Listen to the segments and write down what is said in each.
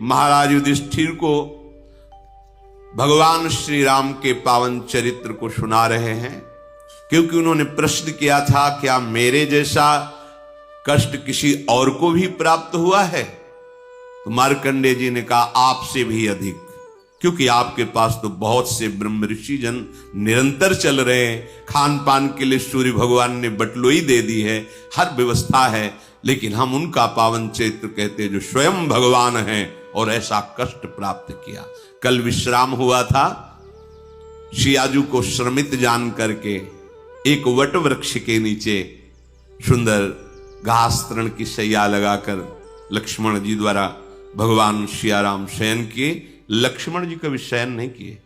महाराज युधिष्ठिर को भगवान श्री राम के पावन चरित्र को सुना रहे हैं, क्योंकि उन्होंने प्रश्न किया था क्या मेरे जैसा कष्ट किसी और को भी प्राप्त हुआ है। तो मार्कंडेय जी ने कहा आपसे भी अधिक, क्योंकि आपके पास तो बहुत से ब्रह्म ऋषि जन निरंतर चल रहे हैं, खान पान के लिए सूर्य भगवान ने बटलोई दे दी है, हर व्यवस्था है, लेकिन हम उनका पावन चरित्र कहते जो स्वयं भगवान हैं और ऐसा कष्ट प्राप्त किया। कल विश्राम हुआ था, शियाजू को श्रमित जान करके एक वट वृक्ष के नीचे सुंदर घास तृण की शैया लगाकर लक्ष्मण जी द्वारा भगवान सियाराम शयन किए। लक्ष्मण जी कभी शयन नहीं किए,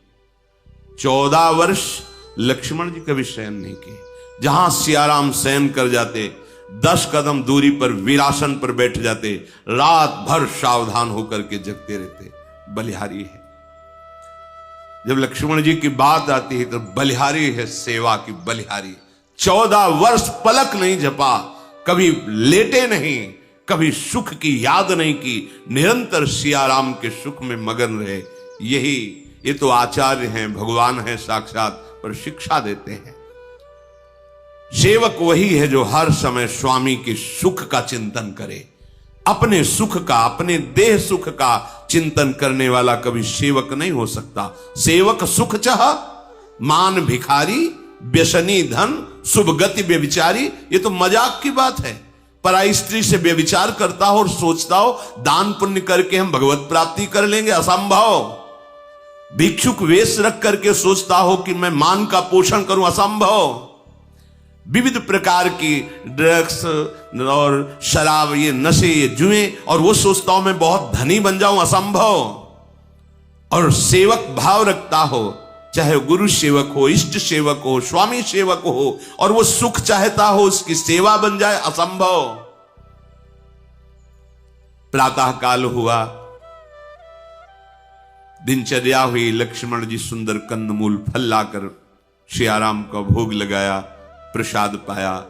14 वर्ष लक्ष्मण जी कभी शयन नहीं किए। जहां सियाराम शयन कर जाते 10 कदम दूरी पर वीरासन पर बैठ जाते, रात भर सावधान होकर के जगते रहते। बलिहारी है, जब लक्ष्मण जी की बात आती है तो बलिहारी है, सेवा की बलिहारी। 14 वर्ष पलक नहीं झपा, कभी लेटे नहीं, कभी सुख की याद नहीं की, निरंतर सियाराम के सुख में मगन रहे। ये तो आचार्य हैं, भगवान हैं साक्षात, पर शिक्षा देते हैं। सेवक वही है जो हर समय स्वामी के सुख का चिंतन करे, अपने सुख का, अपने देह सुख का चिंतन करने वाला कभी सेवक नहीं हो सकता। सेवक सुख चाह मान भिखारी, व्यसनी धन, शुभ गति व्यभिचारी, ये तो मजाक की बात है। पराई स्त्री से व्यभिचार करता हो और सोचता हो दान पुण्य करके हम भगवत प्राप्ति कर लेंगे, असंभव। भिक्षुक वेश रख करके सोचता हो कि मैं मान का पोषण करूं, असंभव। विविध प्रकार की ड्रग्स और शराब, ये नशे, ये जुए, और वो सोचता हूं मैं बहुत धनी बन जाऊं, असंभव। और सेवक भाव रखता हो, चाहे गुरु सेवक हो, इष्ट सेवक हो, स्वामी सेवक हो, और वो सुख चाहता हो उसकी सेवा बन जाए, असंभव। प्रातः काल हुआ, दिनचर्या हुई, लक्ष्मण जी सुंदर कंदमूल फल लाकर सियाराम का भोग लगाया, प्रसाद पाया।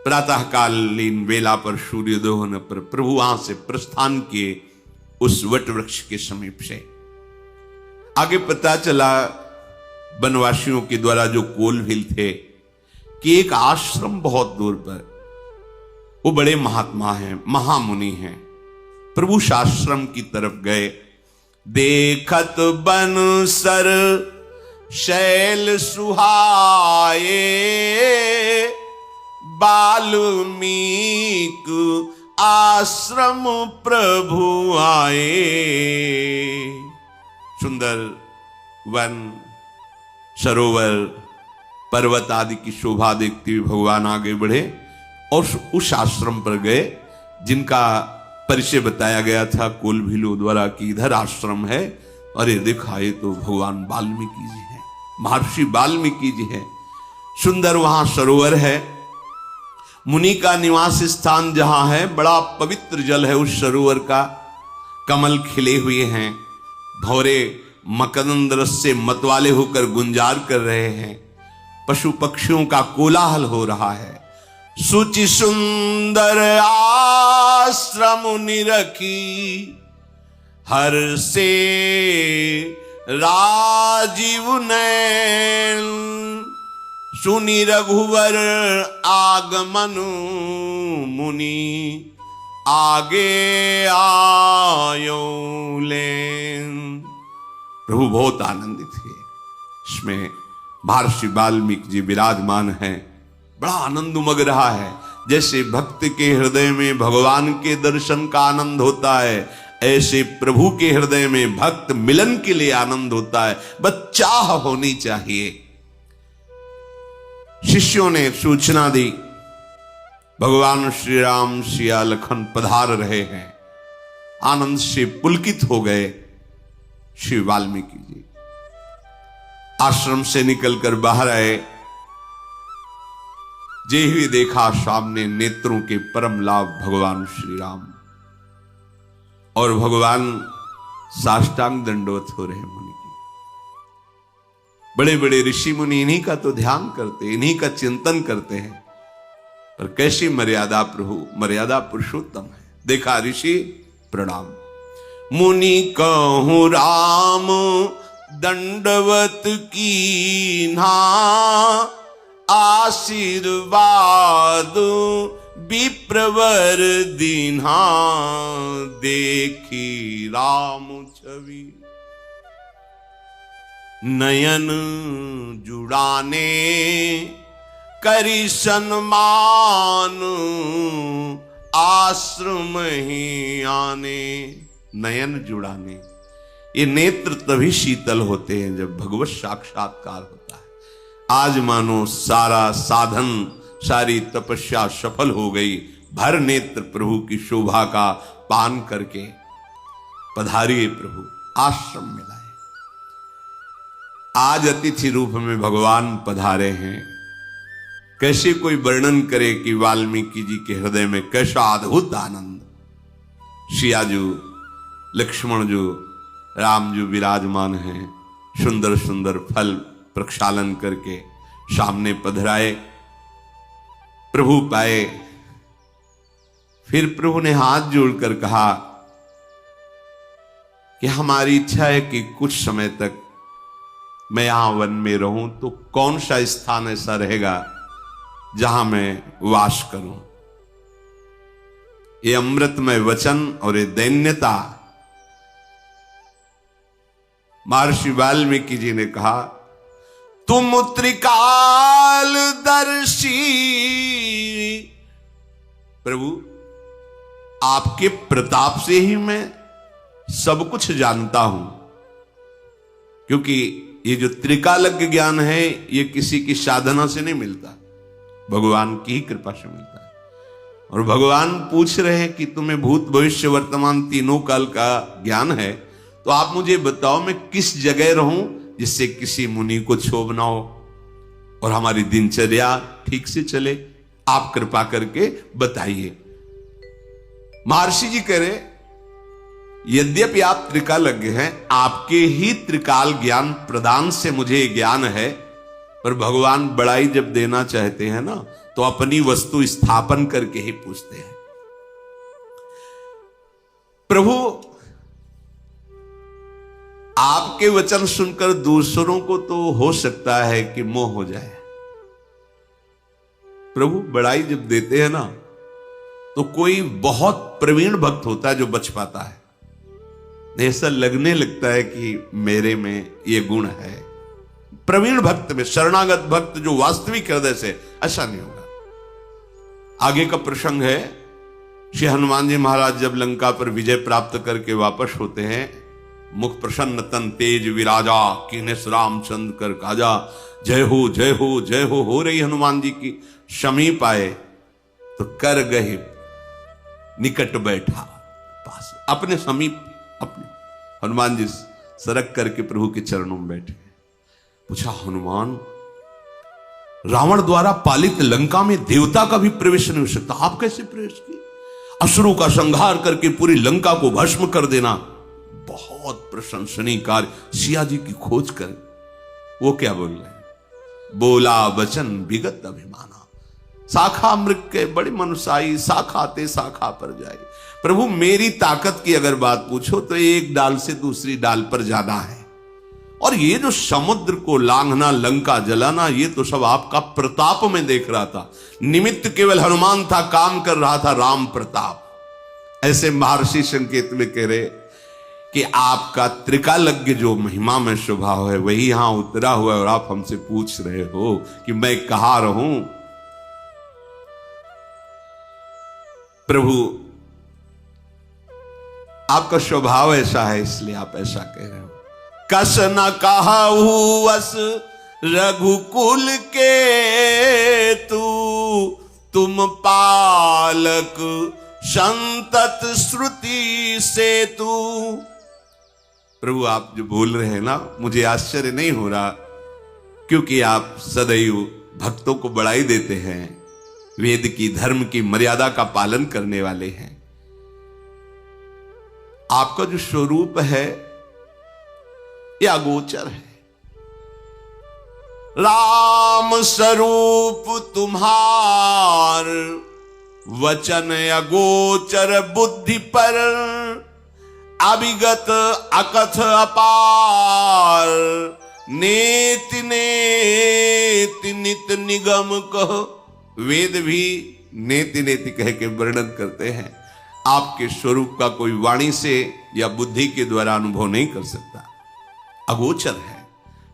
प्रातः कालीन वेला पर सूर्योदय होने पर प्रभु वहां से प्रस्थान किए उस वट वृक्ष के समीप से। आगे पता चला वनवासियों के द्वारा जो कोलभिल थे कि एक आश्रम बहुत दूर पर, वो बड़े महात्मा हैं, महामुनि हैं। प्रभु आश्रम की तरफ गए, देखत बन सर शैल सुहाए, बाल्मीक आश्रम प्रभु आए। सुंदर वन, सरोवर, पर्वत आदि की शोभा देखते हुए भगवान आगे बढ़े और उस आश्रम पर गए जिनका परिचय बताया गया था कोलभिलों द्वारा कि इधर आश्रम है। अरे देखा, ये तो भगवान वाल्मीकि जी हैं, महर्षि वाल्मीकि जी हैं। सुंदर वहां सरोवर है, मुनि का निवास स्थान जहां है, बड़ा पवित्र जल है उस सरोवर का। कमल खिले हुए हैं, भौरे मकरंद रस से मतवाले होकर गुंजार कर रहे हैं, पशु पक्षियों का कोलाहल हो रहा है। सुचि सुंदर आश्रम निरखी, हर से राजीव नैन, सुनि रघुवर आगमन, मुनि आगे आयो लेन। प्रभु बहुत आनंदित थे, इसमें महर्षि वाल्मीकि जी विराजमान हैं। बड़ा आनंद उमग रहा है, जैसे भक्त के हृदय में भगवान के दर्शन का आनंद होता है, ऐसे प्रभु के हृदय में भक्त मिलन के लिए आनंद होता है। बस चाह होनी चाहिए। शिष्यों ने सूचना दी, भगवान श्री राम सिया लखन पधार रहे हैं। आनंद से पुलकित हो गए श्री वाल्मीकि जी। आश्रम से निकलकर बाहर आए, जे ही देखा सामने नेत्रों के परम लाभ भगवान श्री राम, और भगवान साष्टांग दंडवत हो रहे मुनि की। बड़े बड़े ऋषि मुनि इन्हीं का तो ध्यान करते, इन्हीं का चिंतन करते हैं, पर कैसी मर्यादा प्रभु, मर्यादा पुरुषोत्तम है। देखा ऋषि प्रणाम, मुनि कहूँ राम दंडवत कीन्हा, आशीर्वाद विप्रवर दीन्हा, देखी राम छवि नयन जुड़ाने, करी सन्मान आश्रम ही आने। नयन जुड़ाने, ये नेत्र तभी शीतल होते हैं जब भगवत साक्षात्कार होता है। आज मानो सारा साधन, सारी तपस्या सफल हो गई, भर नेत्र प्रभु की शोभा का पान करके पधारिए प्रभु, आश्रम मिलाए। आज अतिथि रूप में भगवान पधारे हैं। कैसे कोई वर्णन करे कि वाल्मीकि जी के हृदय में कैसा अद्भुत आनंद। सियाजू, लक्ष्मण जो, राम जो विराजमान हैं, सुंदर सुंदर फल प्रक्षालन करके सामने पधराए, प्रभु पाए। फिर प्रभु ने हाथ जोड़कर कहा कि हमारी इच्छा है कि कुछ समय तक मैं यहां वन में रहूं, तो कौन सा स्थान ऐसा रहेगा जहां मैं वास करूं। ये अमृतमय वचन और ये दैन्यता। महर्षि वाल्मीकि जी ने कहा, तुम त्रिकाल दर्शी प्रभु, आपके प्रताप से ही मैं सब कुछ जानता हूं। क्योंकि ये जो त्रिकालज्ञ ज्ञान है, ये किसी की साधना से नहीं मिलता, भगवान की ही कृपा से मिलता है। और भगवान पूछ रहे हैं कि तुम्हें भूत भविष्य वर्तमान तीनों काल का ज्ञान है, तो आप मुझे बताओ मैं किस जगह रहूं जिससे किसी मुनि को क्षोभ ना हो और हमारी दिनचर्या ठीक से चले। आप कृपा करके बताइए। महर्षि जी कह रहे, यद्यपि आप त्रिकालज्ञ हैं, आपके ही त्रिकाल ज्ञान प्रदान से मुझे ज्ञान है, पर भगवान बड़ाई जब देना चाहते हैं ना, तो अपनी वस्तु स्थापन करके ही पूछते हैं। प्रभु, आपके वचन सुनकर दूसरों को तो हो सकता है कि मोह हो जाए। प्रभु बड़ाई जब देते हैं ना, तो कोई बहुत प्रवीण भक्त होता है जो बच पाता है। ऐसा लगने लगता है कि मेरे में ये गुण है। प्रवीण भक्त में, शरणागत भक्त जो वास्तविक हृदय से, ऐसा नहीं होगा। आगे का प्रसंग है, श्री हनुमान जी महाराज जब लंका पर विजय प्राप्त करके वापस होते हैं, मुख प्रसन्न तन तेज विराजा, कीनेस रामचंद्र कर काजा, जय हो जय हो जय हो रही हनुमान जी की। समीप आए तो कर गए निकट बैठा पास, अपने समीप अपने हनुमान जी सरक करके प्रभु के चरणों में बैठे। पूछा, हनुमान, रावण द्वारा पालित लंका में देवता का भी प्रवेश नहीं हो सकता, आप कैसे प्रवेश किए? असुरों का संहार करके पूरी लंका को भस्म कर देना बहुत प्रशंसनीय कार्य। सिया जी की खोज कर वो क्या बोल रहे हैं? बोला वचन विगत अभिमाना, शाखा मृग के बड़े मनुष्याई, शाखा ते शाखा पर जाए। प्रभु मेरी ताकत की अगर बात पूछो तो एक डाल से दूसरी डाल पर जाना है, और ये जो समुद्र को लांघना, लंका जलाना, ये तो सब आपका प्रताप में देख रहा था। निमित्त केवल हनुमान था, काम कर रहा था राम प्रताप। ऐसे महर्षि संकेत में कह रहे कि आपका त्रिकालज्ञ जो महिमा में स्वभाव है वही यहां उतरा हुआ है, और आप हमसे पूछ रहे हो कि मैं कहां रहूं। प्रभु आपका स्वभाव ऐसा है, इसलिए आप ऐसा कह रहे हो। कस न कहू वस रघुकुल के तू, तुम पालक संतत श्रुति से तू। प्रभु आप जो बोल रहे हैं ना, मुझे आश्चर्य नहीं हो रहा, क्योंकि आप सदैव भक्तों को बढ़ाई देते हैं, वेद की, धर्म की मर्यादा का पालन करने वाले हैं। आपका जो स्वरूप है ये अगोचर है। राम स्वरूप तुम्हार, वचन अगोचर बुद्धि पर, अभिगत अकथ अपार, नेति नेति नित निगम कहो। वेद भी नेति नेति कह के वर्णन करते हैं। आपके स्वरूप का कोई वाणी से या बुद्धि के द्वारा अनुभव नहीं कर सकता, अगोचर है।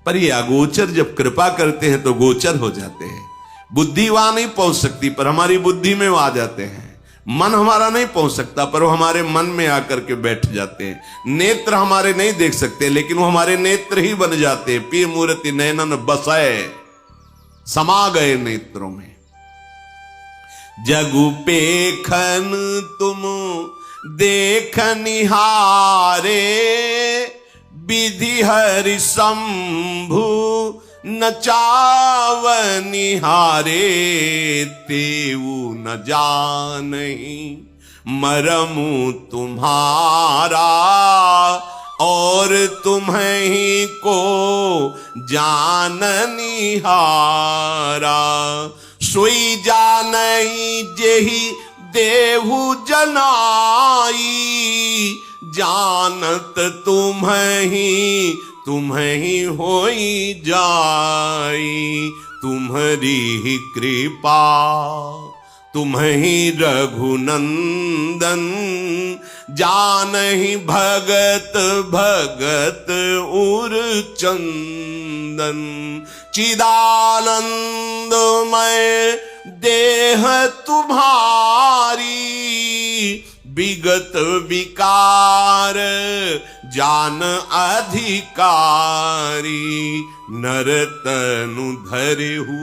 पर ये अगोचर जब कृपा करते हैं तो गोचर हो जाते हैं। बुद्धि वहां नहीं पहुंच सकती, पर हमारी बुद्धि में वो आ जाते हैं। मन हमारा नहीं पहुंच सकता, पर वो हमारे मन में आकर के बैठ जाते हैं। नेत्र हमारे नहीं देख सकते, लेकिन वो हमारे नेत्र ही बन जाते हैं। पी मूर्ति नैनन बसय, समा गए नेत्रों में। जगु पेखन तुम देख निहारे, विधि हरि शंभु नचावनिहारे। तेऊ न जानहि मरमु तुम्हारा, और तुम्हीं को जाननिहारा। सोई जानई जेहि देहु जनाई, जानत तुम्हीं होई जाई। तुम्हारी ही कृपा तुम्हीं रघुनंदन, जानहि भगत भगत उर चंदन। चिदानंदमय देह तुम्हारी, विगत विकार जान अधिकारी। नरतनु धरेहु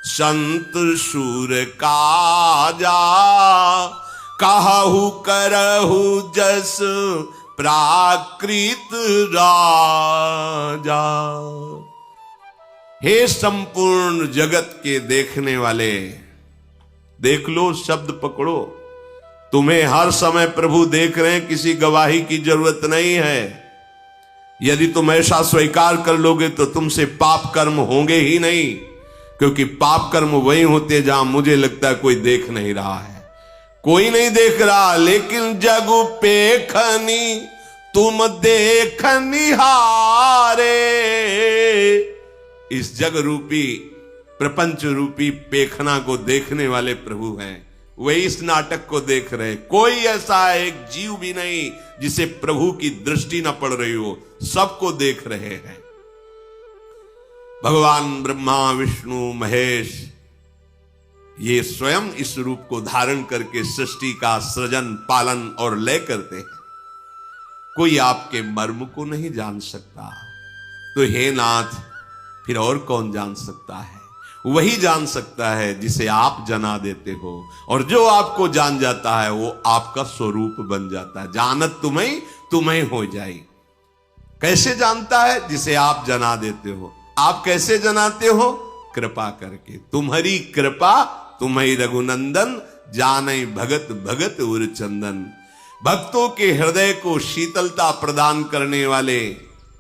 संत सुर काजा, कहु करहु जस प्राकृत राजा। हे संपूर्ण जगत के देखने वाले, देख लो, शब्द पकड़ो। तुम्हें हर समय प्रभु देख रहे हैं, किसी गवाही की जरूरत नहीं है। यदि तुम ऐसा स्वीकार कर लोगे तो तुमसे पाप कर्म होंगे ही नहीं, क्योंकि पाप कर्म वही होते जहां मुझे लगता है कोई देख नहीं रहा है। कोई नहीं देख रहा, लेकिन जगु पेखनी तुम देख निहारे। इस जग रूपी प्रपंच रूपी पेखना को देखने वाले प्रभु हैं। वे इस नाटक को देख रहे। कोई ऐसा एक जीव भी नहीं जिसे प्रभु की दृष्टि न पड़ रही हो, सबको देख रहे हैं। भगवान ब्रह्मा विष्णु महेश ये स्वयं इस रूप को धारण करके सृष्टि का सृजन पालन और लय करते हैं। कोई आपके मर्म को नहीं जान सकता, तो हे नाथ फिर और कौन जान सकता है? वही जान सकता है जिसे आप जना देते हो, और जो आपको जान जाता है वो आपका स्वरूप बन जाता है। जानत तुम्हें हो जाए। कैसे जानता है? जिसे आप जना देते हो। आप कैसे जनाते हो? कृपा करके। तुम्हारी कृपा तुम्हें रघुनंदन, जानई भगत भगत उर चंदन। भक्तों के हृदय को शीतलता प्रदान करने वाले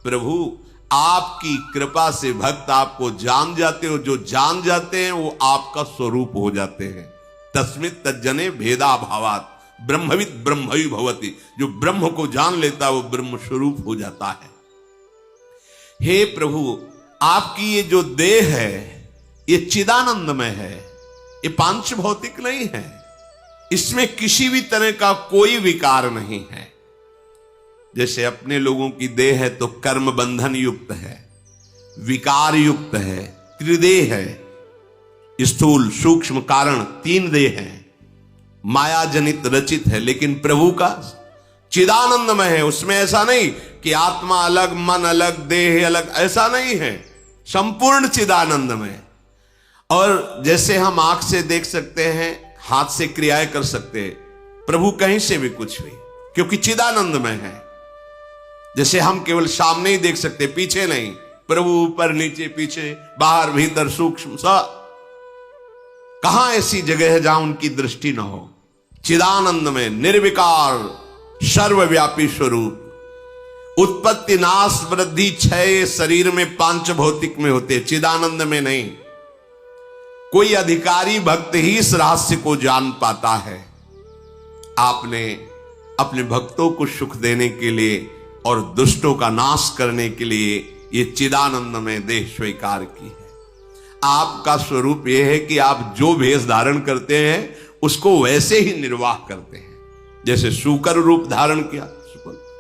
प्रभु, आपकी कृपा से भक्त आपको जान जाते हो। जो जान जाते हैं वो आपका स्वरूप हो जाते हैं। तस्मित् तज्जने भेदा भावात ब्रह्मविद ब्रह्मवि भवति। जो ब्रह्म को जान लेता है वो ब्रह्म स्वरूप हो जाता है। हे प्रभु, आपकी ये जो देह है ये चिदानंदमय है, ये पांच भौतिक नहीं है। इसमें किसी भी तरह का कोई विकार नहीं है। जैसे अपने लोगों की देह है तो कर्म बंधन युक्त है, विकार युक्त है, त्रिदेह है, स्थूल सूक्ष्म कारण तीन देह है, माया जनित रचित है। लेकिन प्रभु का चिदानंदमय है। उसमें ऐसा नहीं कि आत्मा अलग, मन अलग, देह अलग, ऐसा नहीं है। संपूर्ण चिदानंदमय। और जैसे हम आंख से देख सकते हैं, हाथ से क्रियाएं कर सकते हैं, प्रभु कहीं से भी कुछ भी, क्योंकि चिदानंदमय है। जैसे हम केवल सामने ही देख सकते, पीछे नहीं। प्रभु ऊपर नीचे पीछे बाहर भीतर सूक्ष्म सा, कहां ऐसी जगह है जहां उनकी दृष्टि ना हो। चिदानंदमय, निर्विकार, सर्वव्यापी स्वरूप। उत्पत्ति नाश वृद्धि क्षय शरीर में पांच भौतिक में होते, चिदानंद में नहीं। कोई अधिकारी भक्त ही इस रहस्य को जान पाता है। आपने अपने भक्तों को सुख देने के लिए और दुष्टों का नाश करने के लिए ये चिदानंदमय देह स्वीकार की है। आपका स्वरूप यह है कि आप जो भेष धारण करते हैं उसको वैसे ही निर्वाह करते हैं। जैसे शूकर रूप धारण किया,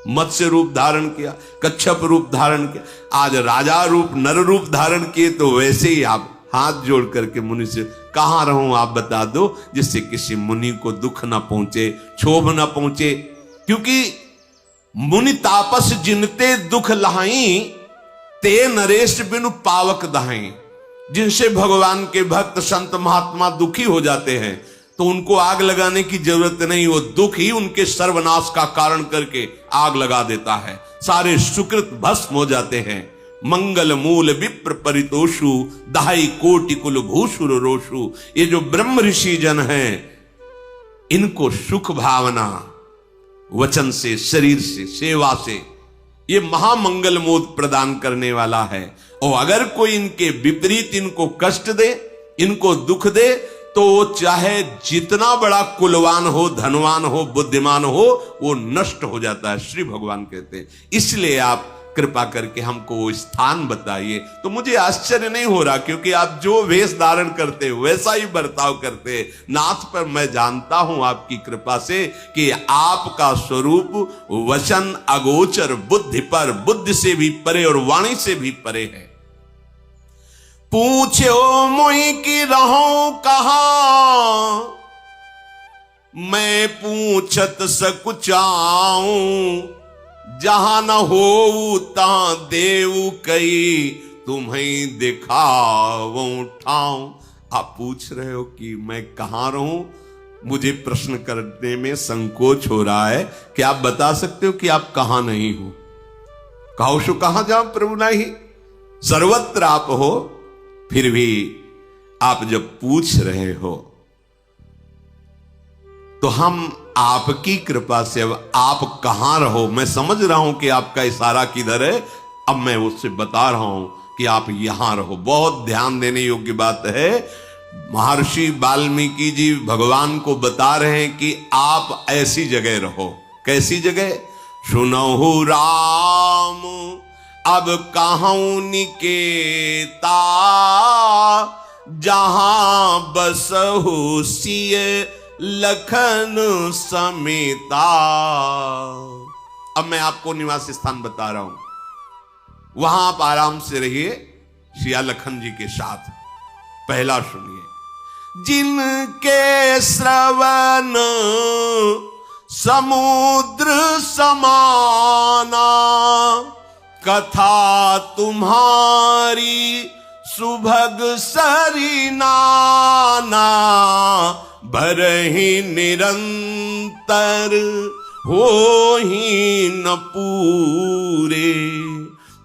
मत्स्य रूप धारण किया, कच्छप रूप धारण किया, आज राजा रूप नर रूप धारण किए, तो वैसे ही आप हाथ जोड़ करके मुनि से कहां रहूं आप बता दो, जिससे किसी मुनि को दुख ना पहुंचे, क्षोभ ना पहुंचे। क्योंकि मुनि तापस जिनते दुख लहाई, ते नरेश बिनु पावक दहाई। जिनसे भगवान के भक्त संत महात्मा दुखी हो जाते हैं तो उनको आग लगाने की जरूरत नहीं, वो दुख ही उनके सर्वनाश का कारण करके आग लगा देता है। सारे सुकृत भस्म हो जाते हैं। मंगल मूल विप्र परितोषु, दहाई कोटि कुल भूषुर रोषु। ये जो ब्रह्म ऋषि जन हैं, इनको सुख भावना वचन से, शरीर से, सेवा से, ये महामंगल मोद प्रदान करने वाला है। और अगर कोई इनके विपरीत इनको कष्ट दे, इनको दुख दे, तो चाहे जितना बड़ा कुलवान हो, धनवान हो, बुद्धिमान हो, वो नष्ट हो जाता है, श्री भगवान कहते हैं। इसलिए आप कृपा करके हमको वो स्थान बताइए। तो मुझे आश्चर्य नहीं हो रहा, क्योंकि आप जो वेश धारण करते वैसा ही बर्ताव करते नाथ। पर मैं जानता हूं आपकी कृपा से कि आपका स्वरूप वचन अगोचर, बुद्धि पर, बुद्धि से भी परे और वाणी से भी परे है। पूछो मुई की रहो कहां, मैं पूछत सकुचाऊं। जहां न हो ता देव कई, तुम्हें दिखाऊं ठाऊं। आप पूछ रहे हो कि मैं कहां रहूं, मुझे प्रश्न करने में संकोच हो रहा है। कि आप बता सकते हो कि आप कहां नहीं हो? कहो सो कहां जाओ प्रभु नहीं, सर्वत्र आप हो। फिर भी आप जब पूछ रहे हो तो हम आपकी कृपा से, अब आप कहां रहो, मैं समझ रहा हूं कि आपका इशारा किधर है। अब मैं उससे बता रहा हूं कि आप यहां रहो। बहुत ध्यान देने योग्य बात है। महर्षि वाल्मीकि जी भगवान को बता रहे हैं कि आप ऐसी जगह रहो। कैसी जगह? सुनहु राम अब कहूं निकेता, जहां बसहु सिय लखन समेता। अब मैं आपको निवास स्थान बता रहा हूं, वहां आप आराम से रहिए सिया लखन जी के साथ। पहला सुनिए। जिनके श्रवण समुद्र समाना, कथा तुम्हारी सुभग सरिनाना। भरहि निरंतर हो ही न पूरे,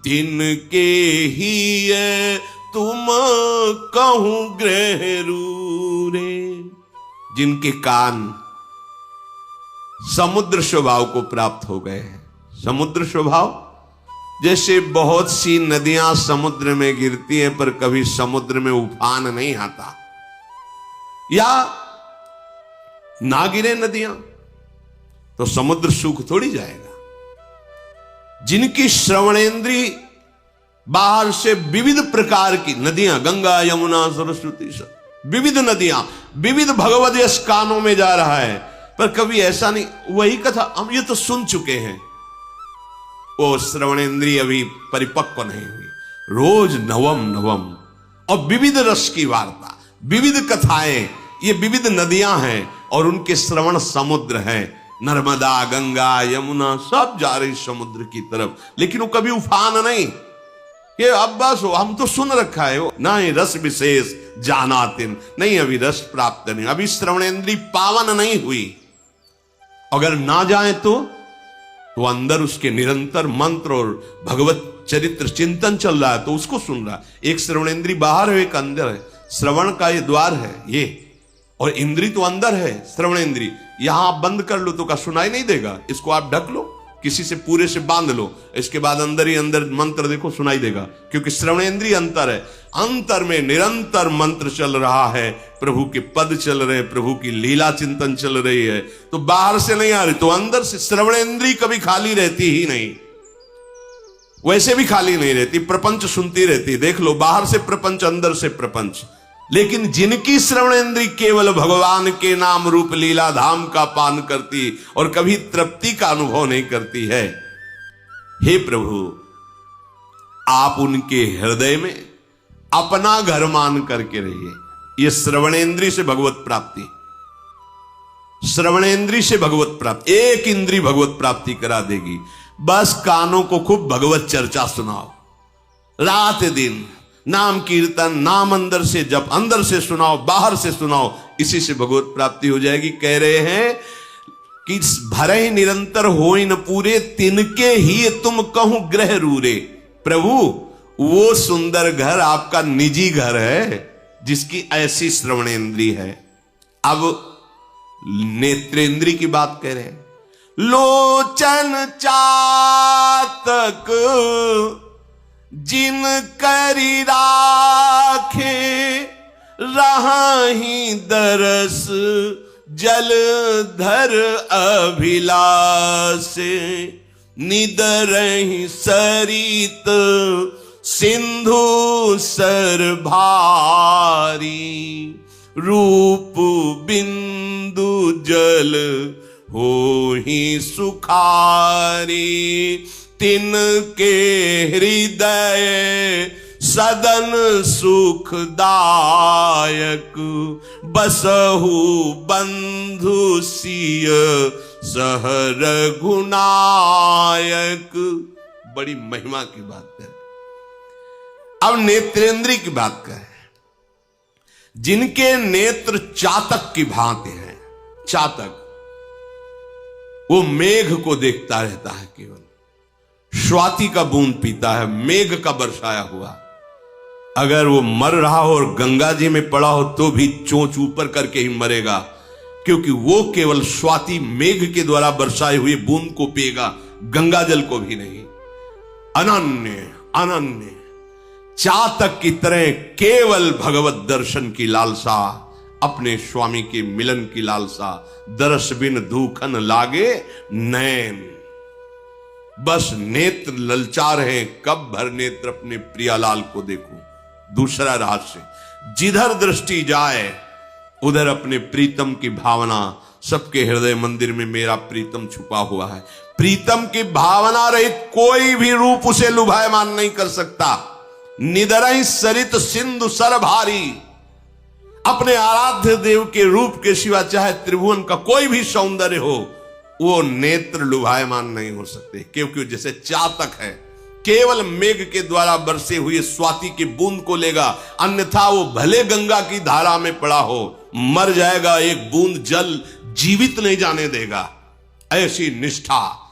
तिनके ही तुम कहूं ग्रह रूरे। जिनके कान समुद्र स्वभाव को प्राप्त हो गए हैं। समुद्र स्वभाव जैसे बहुत सी नदियां समुद्र में गिरती हैं पर कभी समुद्र में उफान नहीं आता, या ना गिरे नदियां तो समुद्र सूख थोड़ी जाएगा। जिनकी श्रवणेंद्री बाहर से विविध प्रकार की नदियां, गंगा यमुना सरस्वती, विविध नदियां, विविध भगवद यश कानों में जा रहा है, पर कभी ऐसा नहीं। वही कथा हम ये तो सुन चुके हैं, वो श्रवणेंद्रिय अभी परिपक्व नहीं हुई। रोज नवम नवम और विविध रस की वार्ता, विविध कथाएं, ये विविध नदियां हैं और उनके श्रवण समुद्र हैं। नर्मदा, गंगा, यमुना सब जा रही समुद्र की तरफ, लेकिन वो कभी उफान नहीं। ये अब बस हम तो सुन रखा है, ना ही रस विशेष जानातिन, नहीं अभी रस प्राप्त नहीं, अभी श्रवणेंद्री पावन नहीं हुई। अगर ना जाए तो अंदर उसके निरंतर मंत्र और भगवत चरित्र चिंतन चल रहा है, तो उसको सुन रहा है। एक श्रवणेंद्री बाहर है, एक अंदर है। श्रवण का ये द्वार है ये, और इंद्री तो अंदर है श्रवणेंद्री। यहां आप बंद कर लो तो का सुनाई नहीं देगा, इसको आप ढक लो, किसी से पूरे से बांध लो, इसके बाद अंदर ही अंदर मंत्र देखो सुनाई देगा, क्योंकि श्रवणेंद्रिय अंतर है। अंतर में निरंतर मंत्र चल रहा है, प्रभु के पद चल रहे हैं, प्रभु की लीला चिंतन चल रही है, तो बाहर से नहीं आ रही, तो अंदर से श्रवणेंद्रिय कभी खाली रहती ही नहीं, वैसे भी खाली नहीं रहती, प्रपंच सुनती रहती। देख लो, बाहर से प्रपंच, अंदर से प्रपंच। लेकिन जिनकी श्रवणेंद्रिय केवल भगवान के नाम रूप लीला धाम का पान करती और कभी तृप्ति का अनुभव नहीं करती है, हे प्रभु आप उनके हृदय में अपना घर मान करके रहिए। यह श्रवणेंद्रिय से भगवत प्राप्ति, श्रवणेंद्रिय से भगवत प्राप्ति, एक इंद्रिय भगवत प्राप्ति करा देगी। बस कानों को खूब भगवत चर्चा सुनाओ, रात दिन नाम कीर्तन, नाम अंदर से जप, अंदर से सुनाओ, बाहर से सुनाओ, इसी से भगवत प्राप्ति हो जाएगी। कह रहे हैं कि भरे निरंतर होई न पूरे, तिनके ही तुम कहूं ग्रह रूरे। प्रभु वो सुंदर घर आपका निजी घर है जिसकी ऐसी श्रवणेंद्रिय है। अब नेत्रेंद्रिय की बात कह रहे हैं। लोचन चातक जिन करी राखे, रहाही दरस जलधर अभिलाषे, निदरहि सरित सिंधु सर भारी, रूप बिंदु जल हो ही सुखारी, तिनके हृदय सदन सुखदायक, बसहु बंधु सिय सहर गुनायक। बड़ी महिमा की बात है। अब नेत्रेंद्रिय की बात करें। जिनके नेत्र चातक की भांति हैं, चातक वो मेघ को देखता रहता है, केवल स्वाति का बूंद पीता है, मेघ का बरसाया हुआ। अगर वो मर रहा हो और गंगा जी में पड़ा हो तो भी चोंच ऊपर करके ही मरेगा, क्योंकि वो केवल स्वाति मेघ के द्वारा बरसाए हुए बूंद को पिएगा, गंगा जल को भी नहीं। अनन्य अनन्य चातक की तरह केवल भगवत दर्शन की लालसा, अपने स्वामी के मिलन की लालसा, दरस बिन धूखन लागे नैन। बस नेत्र ललचा रहे, कब भर नेत्र अपने प्रियालाल को देखूं। दूसरा रहस्य, जिधर दृष्टि जाए उधर अपने प्रीतम की भावना। सबके हृदय मंदिर में मेरा प्रीतम छुपा हुआ है। प्रीतम की भावना रहित कोई भी रूप उसे लुभायमान नहीं कर सकता। निदरहि सरित सिंधु सर भारी, अपने आराध्य देव के रूप के सिवा चाहे त्रिभुवन का कोई भी सौंदर्य हो, वो नेत्र लुभायमान नहीं हो सकते, क्योंकि जैसे चातक है, केवल मेघ के द्वारा बरसे हुए स्वाति की बूंद को लेगा, अन्यथा वो भले गंगा की धारा में पड़ा हो, मर जाएगा, एक बूंद जल जीवित नहीं जाने देगा। ऐसी निष्ठा।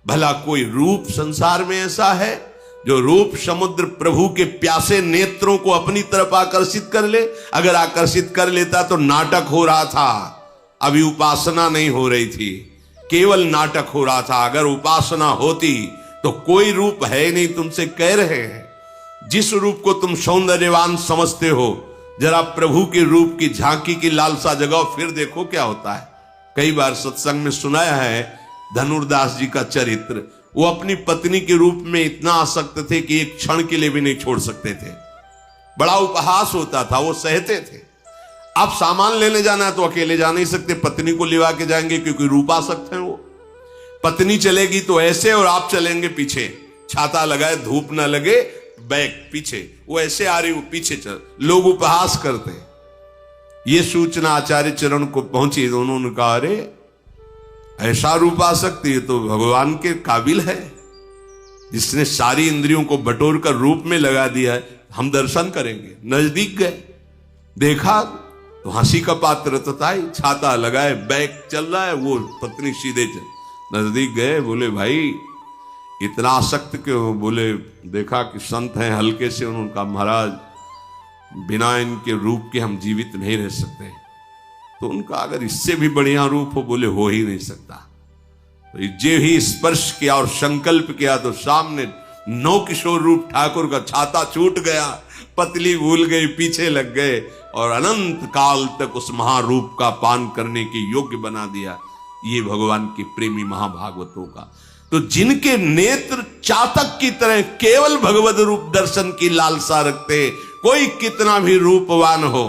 भला कोई रूप संसार में ऐसा है जो रूप समुद्र प्रभु के प्यासे नेत्रों को अपनी तरफ आकर्षित कर ले? अगर आकर्षित कर लेता तो नाटक हो रहा था, अभी उपासना नहीं हो रही थी, केवल नाटक हो रहा था। अगर उपासना होती तो कोई रूप है नहीं, तुमसे कह रहे हैं। जिस रूप को तुम सौंदर्यवान समझते हो, जरा प्रभु के रूप की झांकी की लालसा जगाओ, फिर देखो क्या होता है। कई बार सत्संग में सुनाया है धनुर्दास जी का चरित्र। वो अपनी पत्नी के रूप में इतना आसक्त थे कि एक क्षण के लिए भी नहीं छोड़ सकते थे। बड़ा उपहास होता था, वो सहते थे। आप सामान लेने जाना है तो अकेले जा नहीं सकते, पत्नी को लिवा के जाएंगे, क्योंकि रूपासक्त हैं वो। पत्नी चलेगी तो ऐसे और आप चलेंगे पीछे, छाता लगाए धूप ना लगे, बैक पीछे, वो ऐसे आ रही, वो पीछे चल। लोग उपहास करते। ये सूचना आचार्य चरण को पहुंची तो उन्होंने कहा, अरे ऐसा रूपासक्ति है तो भगवान के काबिल है, जिसने सारी इंद्रियों को बटोर कर रूप में लगा दिया है। हम दर्शन करेंगे। नजदीक गए, देखा तो हंसी का पात्र तो था ही, छाता लगाए बैक चल रहा है, वो पत्नी सीधे चल। नजदीक गए, बोले भाई इतना आसक्त क्यों? बोले देखा कि संत हैं हल्के से। उन्होंने कहा महाराज बिना इनके रूप के हम जीवित नहीं रह सकते। तो उनका अगर इससे भी बढ़िया रूप हो, बोले हो ही नहीं सकता। जे ही स्पर्श किया और संकल्प किया तो सामने नौ किशोर रूप ठाकुर का छाता छूट गया, पतली भूल गई, पीछे लग गए और अनंत काल तक उस महारूप का पान करने के योग्य बना दिया। ये भगवान के प्रेमी महाभागवतों का। तो जिनके नेत्र चातक की तरह केवल भगवत रूप दर्शन की लालसा रखते, कोई कितना भी रूपवान हो।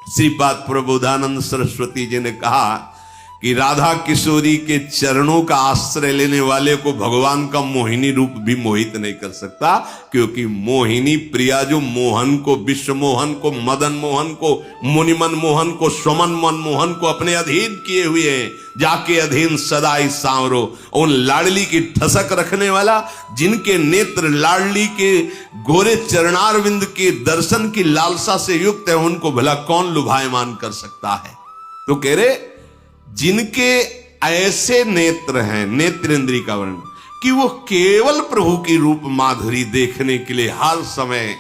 श्रीपाद प्रबोधानंद सरस्वती जी ने कहा कि राधा किशोरी के चरणों का आश्रय लेने वाले को भगवान का मोहिनी रूप भी मोहित नहीं कर सकता, क्योंकि मोहिनी प्रिया जो मोहन को, विश्व मोहन को, मदन मोहन को, मुनिमन मोहन को, स्वमन मनमोहन को अपने अधीन किए हुए हैं। जाके अधीन सदाई सांवरो, उन लाडली की ठसक रखने वाला, जिनके नेत्र लाडली के गोरे चरणारविंद के दर्शन की लालसा से युक्त है, उनको भला कौन लुभायमान कर सकता है। तो कह रहे जिनके ऐसे नेत्र हैं, नेत्रेंद्री का वर्णन, कि वो केवल प्रभु की रूप माधुरी देखने के लिए हर समय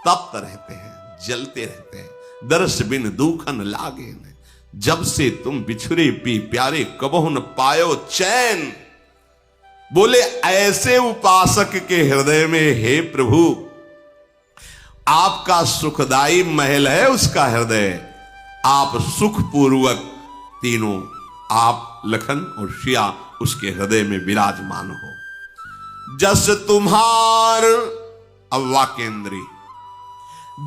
तप्त रहते हैं, जलते रहते हैं। दर्श बिन दुखन लागे न, जब से तुम बिछुरे पी प्यारे कबहु न पायो चैन। बोले ऐसे उपासक के हृदय में, हे प्रभु आपका सुखदाई महल है उसका हृदय, आप सुखपूर्वक तीनों, आप लखन और शिया उसके हृदय में विराजमान हो। जस तुम्हार, अब वाक्येंद्री,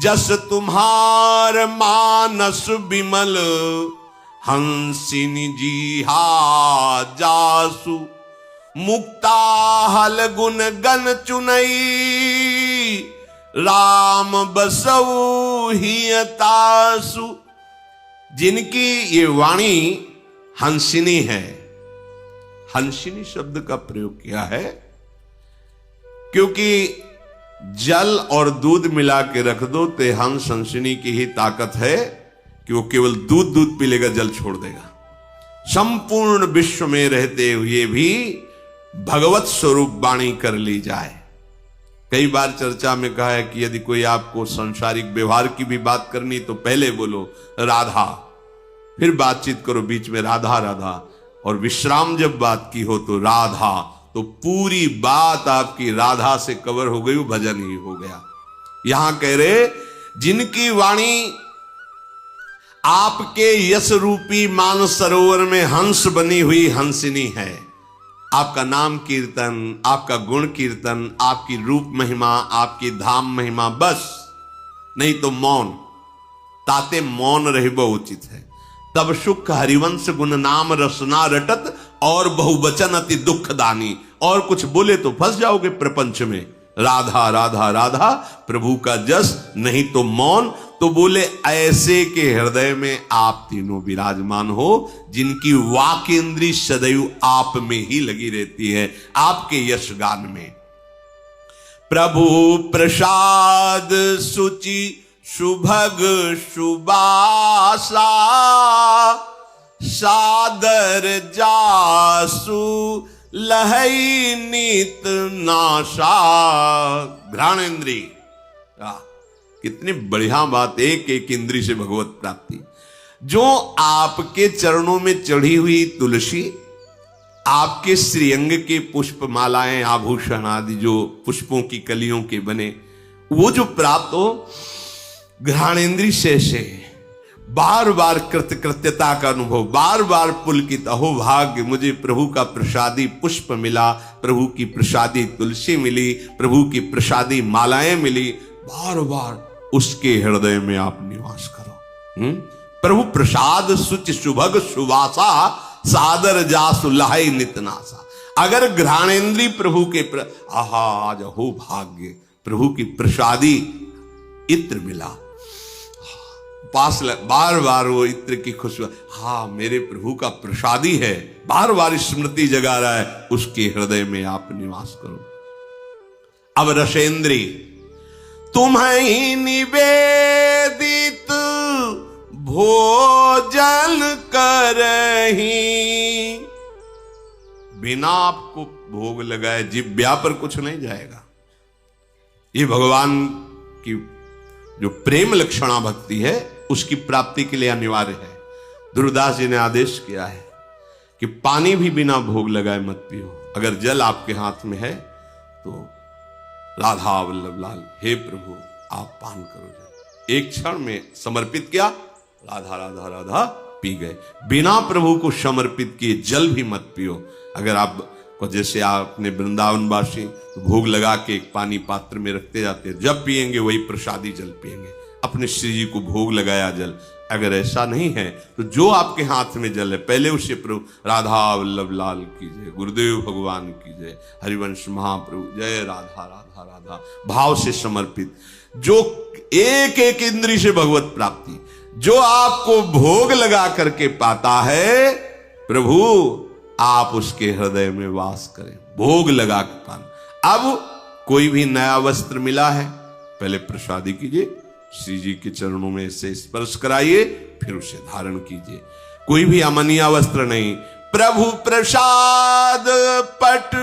जस तुम्हार मानस विमल हंसिनी जी हा जासु, मुक्ता हल गुण गण चुनई, राम बसऊ हियतासु। जिनकी ये वाणी हंसिनी है, हंसिनी शब्द का प्रयोग किया है क्योंकि जल और दूध मिला के रख दो तो हंस हंसिनी की ही ताकत है कि वो केवल दूध पी लेगा, जल छोड़ देगा। संपूर्ण विश्व में रहते हुए भी भगवत स्वरूप वाणी कर ली जाए। कई बार चर्चा में कहा है कि यदि कोई आपको सांसारिक व्यवहार की भी बात करनी तो पहले बोलो राधा, फिर बातचीत करो बीच में राधा राधा, और विश्राम जब बात की हो तो राधा, तो पूरी बात आपकी राधा से कवर हो गई, वो भजन ही हो गया। यहां कह रहे जिनकी वाणी आपके यश रूपी मान सरोवर में हंस बनी हुई हंसिनी है। आपका नाम कीर्तन, आपका गुण कीर्तन, आपकी रूप महिमा, आपकी धाम महिमा, बस नहीं तो मौन, ताते मौन रहबो उचित है। तब सुख हरिवंश गुण नाम रसना रटत, और बहुवचन अति दुख दानी। और कुछ बोले तो फंस जाओगे प्रपंच में। राधा राधा राधा प्रभु का जस, नहीं तो मौन। तो बोले ऐसे के हृदय में आप तीनों विराजमान हो, जिनकी वाक्येंद्री सदैव आप में ही लगी रहती है, आपके यश गान में। प्रभु प्रसाद सुचि सुभग सुबासा, सादर जासु लहई नीत नाशा। घ्राणेन्द्री, कितनी बढ़िया बात, एक एक इंद्री से भगवत प्राप्ति। जो आपके चरणों में चढ़ी हुई तुलसी, आपके श्रीअंग के पुष्प मालाएं, आभूषण आदि जो पुष्पों की कलियों के बने, वो जो प्राप्त हो घ्राणेन्द्री से बार बार कृतकृत्यता का अनुभव, बार बार पुलकित, अहो भाग्य मुझे प्रभु का प्रसादी पुष्प मिला, प्रभु की प्रसादी तुलसी मिली, प्रभु की प्रसादी मालाएं मिली। बार बार उसके हृदय में आप निवास करो। प्रभु प्रसाद सुच सुभग सुवासा, सादर जासु लहई नितनासा। अगर घ्राणेन्द्री प्रभु के आहा आज हो भाग्य, प्रभु की प्रसादी इत्र मिला, पास बार बार वो इत्र की खुशबू, हाँ मेरे प्रभु का प्रसादी है, बार बार स्मृति जगा रहा है, उसके हृदय में आप निवास करो। अब रसेंद्री, तुम्हें निवेदित भोजन करही, बिना आपको भोग लगाए जिह्वा पर कुछ नहीं जाएगा। ये भगवान की जो प्रेम लक्षणा भक्ति है, उसकी प्राप्ति के लिए अनिवार्य है। ध्रुवदास जी ने आदेश किया है कि कि पानी भी बिना भोग लगाए मत पियो। अगर जल आपके हाथ में है तो राधा वल्लभ लाल, हे प्रभु आप पान करो जल। एक क्षण में समर्पित किया, राधा राधा राधा पी गए। बिना प्रभु को समर्पित किए जल भी मत पियो। अगर आप जैसे आपने वृंदावनवासी तो भोग लगा के एक पानी पात्र में रखते जाते हैं, जब पिएंगे वही प्रसादी जल पिएंगे, अपने श्री जी को भोग लगाया जल। अगर ऐसा नहीं है तो जो आपके हाथ में जल है पहले उसे प्रभु राधा वल्लभ लाल की जय, गुरुदेव भगवान की जय, हरिवंश महाप्रभु जय, राधा राधा राधा भाव से समर्पित। जो एक एक इंद्री से भगवत प्राप्ति जो आपको भोग लगा करके पाता है, प्रभु आप उसके हृदय में वास करें, भोग लगा के पाना। अब कोई भी नया वस्त्र मिला है, पहले प्रसादी कीजिए, श्री जी के चरणों में से स्पर्श कराइए, फिर उसे धारण कीजिए। कोई भी अमनिया वस्त्र नहीं, प्रभु प्रसाद पट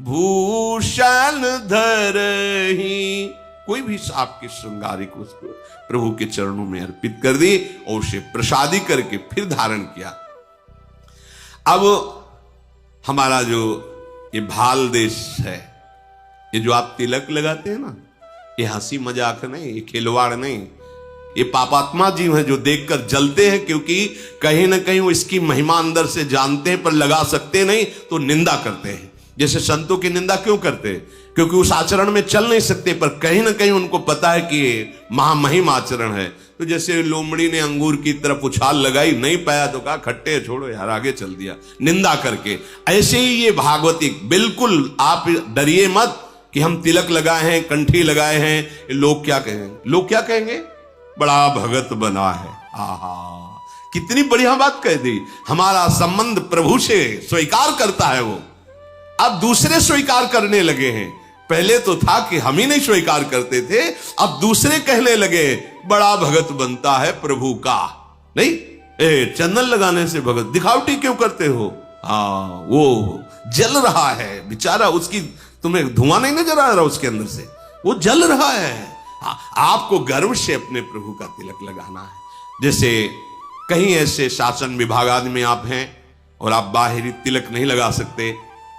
भूषण धरहि, कोई भी आपके श्रृंगारिक वस्तु प्रभु के चरणों में अर्पित कर दी और उसे प्रसादी करके फिर धारण किया। अब हमारा जो ये भाल देश है, ये जो आप तिलक लगाते हैं ना, ये हंसी मजाक नहीं, ये खिलवाड़ नहीं, ये पापात्मा जीव हैं जो देखकर जलते हैं, क्योंकि कहीं ना कहीं वो इसकी महिमा अंदर से जानते हैं पर लगा सकते नहीं तो निंदा करते हैं। जैसे संतों की निंदा क्यों करते हैं? क्योंकि उस आचरण में चल नहीं सकते, पर कहीं ना कहीं उनको पता है कि ये महामहिम आचरण है। तो जैसे लोमड़ी ने अंगूर की तरफ उछाल लगाई, नहीं पाया तो कहा खट्टे छोड़ो यार, आगे चल दिया निंदा करके। ऐसे ही ये भागवती, बिल्कुल आप डरिए मत कि हम तिलक लगाए हैं, कंठी लगाए हैं, लोग क्या कहेंगे, लोग क्या कहेंगे, बड़ा भगत बना है। आहा, कितनी बढ़िया बात कह दी। हमारा संबंध प्रभु से स्वीकार करता है वो, अब दूसरे स्वीकार करने लगे हैं। पहले तो था कि हम ही नहीं स्वीकार करते थे, अब दूसरे कहने लगे बड़ा भगत बनता है प्रभु का। नहीं, चंदन लगाने से भगत, दिखावटी क्यों करते हो? हाँ, वो जल रहा है बेचारा, उसकी तुम्हें धुआं नहीं नजर आ रहा उसके अंदर से, वो जल रहा है। हाँ, आपको गर्व से अपने प्रभु का तिलक लगाना है। जैसे कहीं ऐसे शासन विभाग आदमी आप हैं और आप बाहरी तिलक नहीं लगा सकते,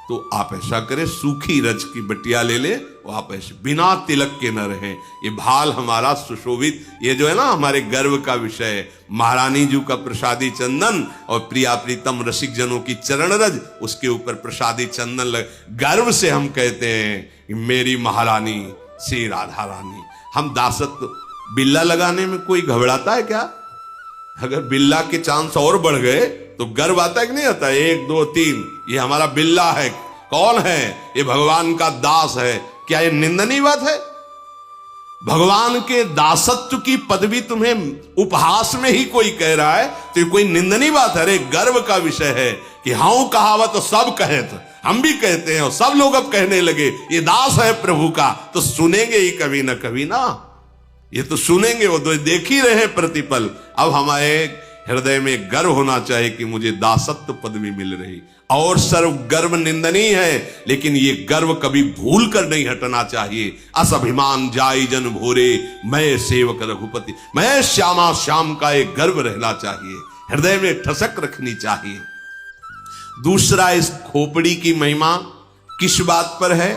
तो आप ऐसा करें, सूखी रज की बटिया ले ले, और आप ऐसे बिना तिलक के न रहें। ये भाल हमारा सुशोभित, ये जो है ना हमारे गर्व का विषय, महारानी जी का प्रसादी चंदन और प्रिया प्रीतम रसिक जनों की चरण रज, उसके ऊपर प्रसादी चंदन गर्व से हम कहते हैं कि मेरी महारानी श्री राधा रानी। हम दासत्व, बिल्ला लगाने में कोई घबराता है क्या? अगर बिल्ला के चांस और बढ़ गए तो गर्व आता है कि नहीं आता? 1 2 3, ये हमारा बिल्ला है। कौन है? ये भगवान का दास है। क्या ये निंदनीय बात है? भगवान के दासत्व की पदवी तुम्हें उपहास में ही कोई कह रहा है तो ये कोई निंदनीय बात है? अरे गर्व का विषय है कि हाँ कहावत तो सब कहे, तो हम भी कहते हैं और सब लोग अब कहने लगे ये दास है प्रभु का, तो सुनेंगे ही कभी ना कभी ना, ये तो सुनेंगे, वो तो देख ही रहे प्रतिपल। अब हमारे हृदय में गर्व होना चाहिए कि मुझे दासत्व पदवी मिल रही। और सर्व गर्व निंदनीय है, लेकिन ये गर्व कभी भूल कर नहीं हटना चाहिए। असभिमान जाई जन भोरे, मैं सेवक रघुपति, मैं श्यामा श्याम का एक गर्व रहना चाहिए, हृदय में ठसक रखनी चाहिए। दूसरा, इस खोपड़ी की महिमा किस बात पर है?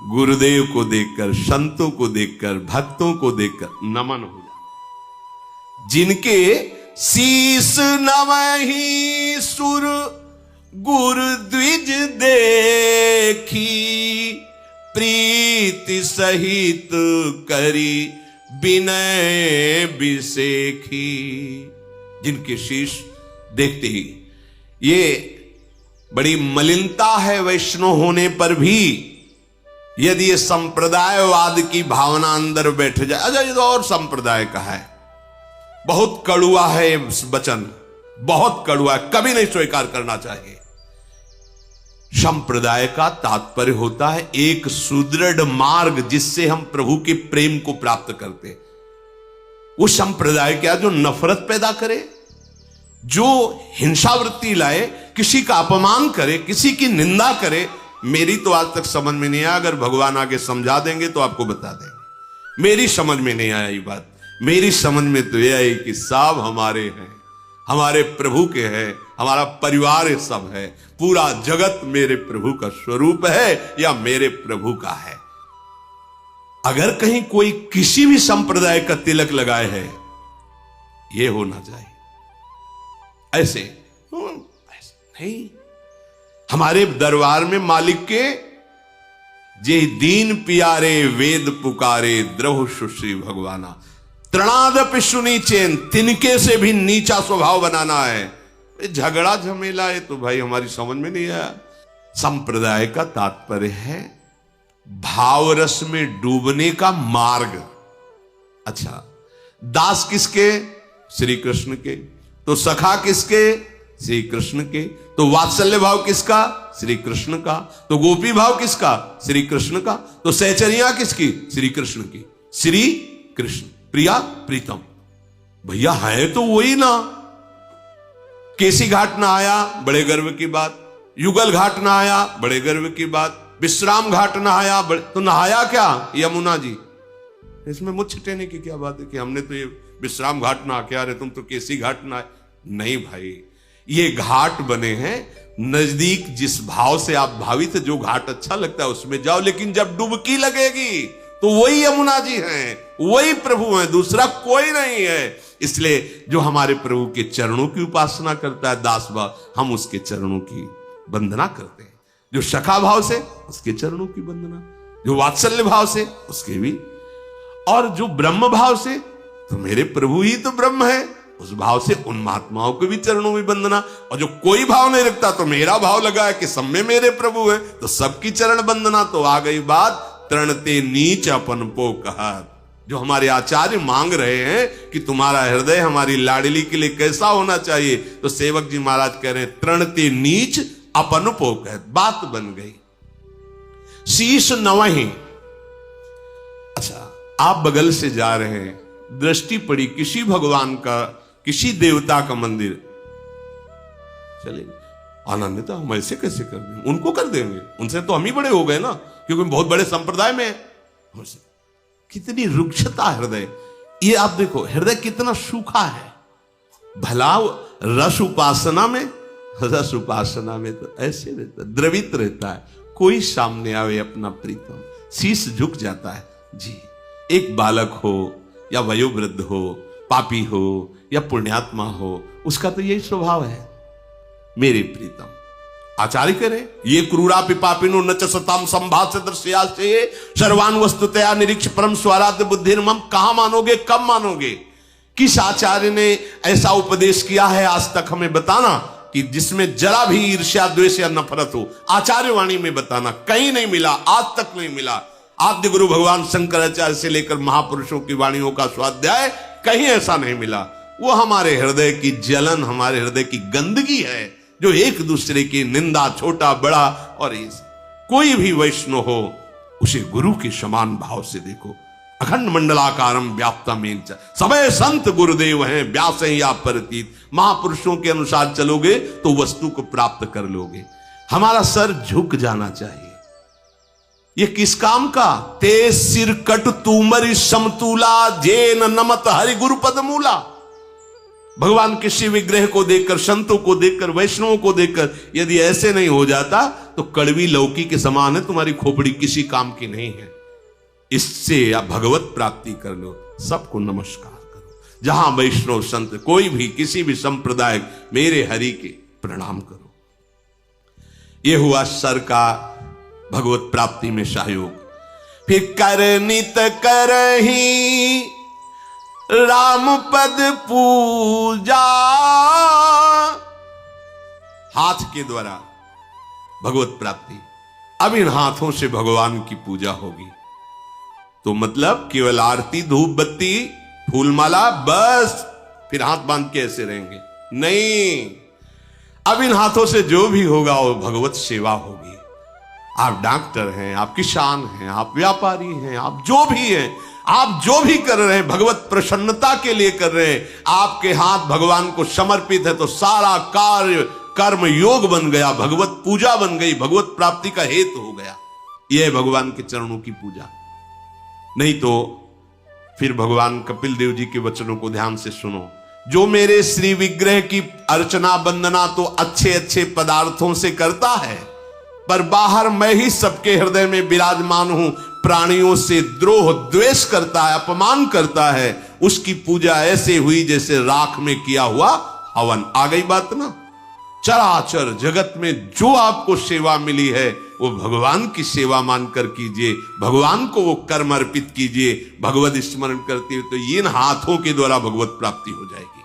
गुरुदेव को देखकर, संतों को देखकर, भक्तों को देखकर नमन हो जाए। जिनके शीस नवहि सुर गुरु द्विज देखी, प्रीति सहित करी विनय बिसेखी। जिनके शीश देखते ही, ये बड़ी मलिनता है वैष्णव होने पर भी, यदि ये संप्रदायवाद की भावना अंदर बैठ जाए। अच्छा, ये तो और संप्रदाय का है, बहुत कड़ुआ है ये वचन, बहुत कड़ुआ है, कभी नहीं स्वीकार करना चाहिए। संप्रदाय का तात्पर्य होता है एक सुदृढ़ मार्ग जिससे हम प्रभु के प्रेम को प्राप्त करते। वो संप्रदाय क्या जो नफरत पैदा करे, जो हिंसावृत्ति लाए, किसी का अपमान करे, किसी की निंदा करे। मेरी तो आज तक समझ में नहीं आया, अगर भगवान आगे समझा देंगे तो आपको बता देंगे। मेरी समझ में नहीं आया ये बात। मेरी समझ में तो यह आई कि सब हमारे हैं, हमारे प्रभु के हैं, हमारा परिवार सब है, पूरा जगत मेरे प्रभु का स्वरूप है या मेरे प्रभु का है। अगर कहीं कोई किसी भी संप्रदाय का तिलक लगाए है, यह होना चाहिए। ऐसे नहीं। हमारे दरबार में मालिक के जे दीन पियारे वेद पुकारे द्रव सुश्री भगवाना, तृणादपि सुनी चैन, तिनके से भी नीचा स्वभाव बनाना है। झगड़ा झमेला है तो भाई हमारी समझ में नहीं आया। संप्रदाय का तात्पर्य है भाव रस में डूबने का मार्ग। अच्छा, दास किसके? श्री कृष्ण के। तो सखा किसके? श्री कृष्ण के। तो वात्सल्य भाव किसका? श्री कृष्ण का। तो गोपी भाव किसका? श्री कृष्ण का। तो सहचरिया किसकी? श्री कृष्ण की। श्री कृष्ण, प्रिया प्रीतम, भैया है तो वही ना। केसी घाट ना आया, बड़े गर्व की बात। युगल घाट ना आया, बड़े गर्व की बात। विश्राम घाट नहाया, तो नहाया क्या? यमुना जी। इसमें मुझ छिटेने की क्या बात है कि हमने तो ये विश्राम घाट नहा के आ रहे, तुम तो केसी घाट नहाए। नहीं भाई, ये घाट बने हैं नजदीक, जिस भाव से आप भावित है, जो घाट अच्छा लगता है उसमें जाओ। लेकिन जब डुबकी लगेगी तो वही यमुना जी हैं, वही प्रभु हैं, दूसरा कोई नहीं है। इसलिए जो हमारे प्रभु के चरणों की उपासना करता है दास भाव, हम उसके चरणों की वंदना करते हैं। जो सखा भाव से, उसके चरणों की वंदना। जो वात्सल्य भाव से, उसके भी। और जो ब्रह्म भाव से, तो मेरे प्रभु ही तो ब्रह्म है, उस भाव से उन महात्माओं के भी चरणों में वंदना। और जो कोई भाव नहीं रखता, तो मेरा भाव लगा है कि सब में मेरे प्रभु है, तो सबकी चरण वंदना। तो आ गई बात तरणते नीच अपन पो कहत। जो हमारे आचार्य मांग रहे हैं कि तुम्हारा हृदय हमारी लाडली के लिए कैसा होना चाहिए, तो सेवक जी महाराज कह रहे हैं तरणते नीच अपन पो कहत। बात बन गई। शीश नवही। अच्छा, आप बगल से जा रहे हैं, दृष्टि पड़ी किसी भगवान का, किसी देवता का मंदिर, चले आनंदिता हम ऐसे कैसे कर देंगे, उनको कर देंगे, उनसे तो हम ही बड़े हो गए ना, क्योंकि बहुत बड़े संप्रदाय में है। कितनी रुक्षता हृदय। ये आप देखो हृदय कितना सूखा है। भला रस उपासना में, रस उपासना में तो ऐसे रहता, द्रवित रहता है। कोई सामने आवे अपना प्रीतम, शीश झुक जाता है जी। एक बालक हो या वयोवृद्ध हो, पापी हो या पुण्यात्मा हो, उसका तो यही स्वभाव है, मेरे प्रीतम। आचार्य करे ये क्रूरा पिपापिनो न च सताम संभाष्य दृश्यासे सर्वान वस्तुतया निरीक्ष परम स्वराध्य बुद्धिर्मम। कहां मानोगे, कब मानोगे? किस आचार्य ने ऐसा उपदेश किया है आज तक हमें बताना, कि जिसमें जरा भी ईर्ष्या द्वेष या नफरत हो। आचार्य वाणी में बताना, कहीं नहीं मिला, आज तक नहीं मिला। आद्य गुरु भगवान शंकराचार्य से लेकर महापुरुषों की वाणियों का स्वाध्याय कहीं ऐसा नहीं मिला। वो हमारे हृदय की जलन, हमारे हृदय की गंदगी है, जो एक दूसरे की निंदा, छोटा बड़ा। और कोई भी वैष्णव हो, उसे गुरु के समान भाव से देखो। अखंड मंडलाकारम व्याप्तमेन च सबे संत गुरुदेव हैं व्यास या परतीत। महापुरुषों के अनुसार चलोगे तो वस्तु को प्राप्त कर लोगे। हमारा सर झुक जाना चाहिए। ये किस काम का? ते सिर कट तूमरी समतूला जेन नमत हरि गुरु पद मूला। भगवान किसी विग्रह को देखकर, संतों को देखकर, वैष्णवों को देखकर यदि ऐसे नहीं हो जाता तो कड़वी लौकी के समान है, तुम्हारी खोपड़ी किसी काम की नहीं है। इससे आप भगवत प्राप्ति कर लो। सबको नमस्कार करो, जहां वैष्णव संत, कोई भी किसी भी संप्रदाय, मेरे हरि के प्रणाम करो। यह हुआ सर का भगवत प्राप्ति में सहयोग। फिर करनित करही राम पद पूजा। हाथ के द्वारा भगवत प्राप्ति। अब इन हाथों से भगवान की पूजा होगी। तो मतलब केवल आरती, धूप बत्ती, फूलमाला, बस। फिर हाथ बांध के ऐसे रहेंगे? नहीं। अब इन हाथों से जो भी होगा वो भगवत सेवा होगी। आप डॉक्टर हैं, आप किसान हैं, आप व्यापारी हैं, आप जो भी हैं, आप जो भी कर रहे हैं भगवत प्रसन्नता के लिए कर रहे हैं। आपके हाथ भगवान को समर्पित है तो सारा कार्य कर्म योग बन गया, भगवत पूजा बन गई, भगवत प्राप्ति का हेतु हो गया। यह भगवान के चरणों की पूजा। नहीं तो फिर भगवान कपिल देव जी के वचनों को ध्यान से सुनो। जो मेरे श्री विग्रह की अर्चना वंदना तो अच्छे अच्छे पदार्थों से करता है, पर बाहर मैं ही सबके हृदय में विराजमान हूं, प्राणियों से द्रोह द्वेष करता है, अपमान करता है, उसकी पूजा ऐसे हुई जैसे राख में किया हुआ हवन। आ गई बात ना। चराचर जगत में जो आपको सेवा मिली है वो भगवान की सेवा मानकर कीजिए, भगवान को वो कर्म अर्पित कीजिए, भगवत स्मरण करते हुए, तो इन हाथों के द्वारा भगवत प्राप्ति हो जाएगी।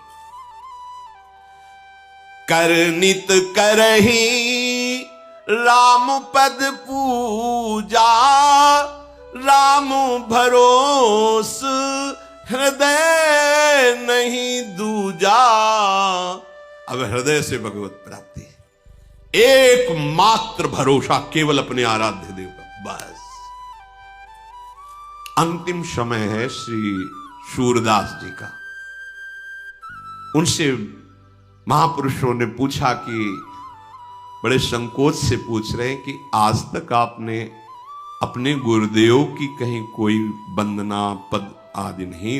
करनित करही राम पद पूजा, राम भरोस हृदय नहीं दूजा। अब हृदय से भगवत प्राप्ति, एकमात्र भरोसा केवल अपने आराध्य देव का, बस। अंतिम समय है श्री सूरदास जी का। उनसे महापुरुषों ने पूछा कि बड़े संकोच से पूछ रहे हैं कि आज तक आपने अपने गुरुदेव की कहीं कोई वंदना पद आदि नहीं,